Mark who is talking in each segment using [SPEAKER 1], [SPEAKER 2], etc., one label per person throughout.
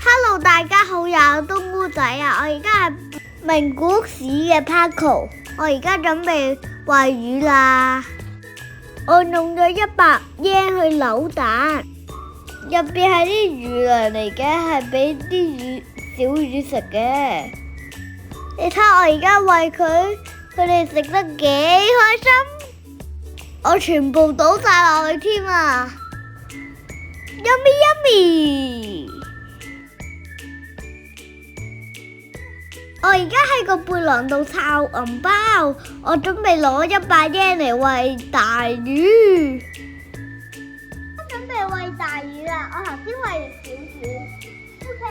[SPEAKER 1] Hello， 大家好，又係冬菇仔啊！我而家係名古屋市嘅 Paco， 我而家準備餵魚啦。我用咗100 yen 去扭蛋，入邊係啲魚糧嚟嘅，係俾啲小魚食嘅。你睇我而家餵佢，佢哋食得幾開心，我全部倒晒落去添啊！Yummy yummy！我而家喺個背囊度摷銀包，我準備攞100 yen 嚟餵大魚。我準備餵大魚啦，我頭先餵完小魚。OK。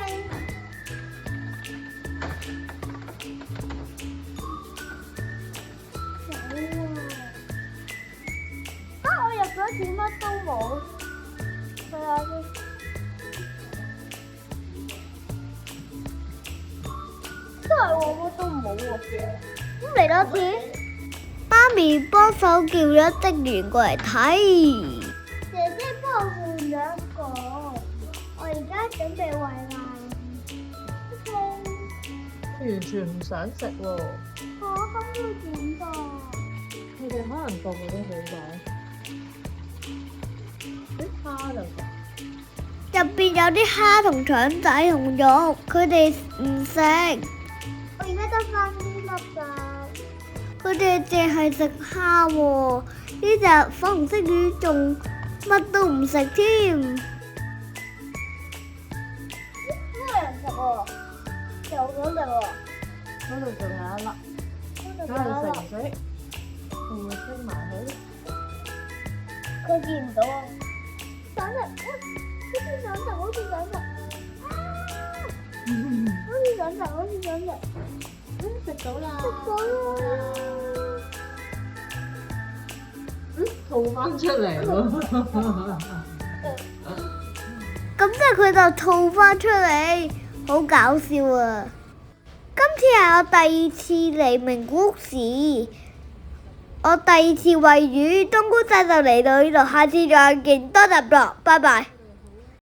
[SPEAKER 1] 我入咗錢乜都冇。睇下先。真係我乜都冇喎，咁嚟多次。媽咪幫手叫咗職員過嚟睇。姐姐幫我換咗一個，我而家準備餵啦。
[SPEAKER 2] 完全唔想食喎。
[SPEAKER 1] 咁要點㗎？
[SPEAKER 2] 佢哋可能個個都好飽。啲蝦嚟㗎。
[SPEAKER 1] 入邊有啲蝦同腸仔同肉，佢哋唔食。我而家得返啲粒咋，佢哋淨係食蝦喎。呢隻粉紅色魚仲乜都唔食添。冇人食喎，又想食喎。
[SPEAKER 2] 嗰度仲有一粒，睇下你食唔食？會唔會升埋去？
[SPEAKER 1] 佢見唔到啊！想食，好似想食，好似想食。好似想食，好似想食。
[SPEAKER 2] 食到啦！
[SPEAKER 1] 食到啦！
[SPEAKER 2] 吐翻出嚟喎！
[SPEAKER 1] 咁即係佢就吐翻出嚟，好搞笑啊！今次係我第2次嚟名古屋市，我第2次餵魚，冬菇仔就嚟到呢度，下次再見，多謝，拜拜。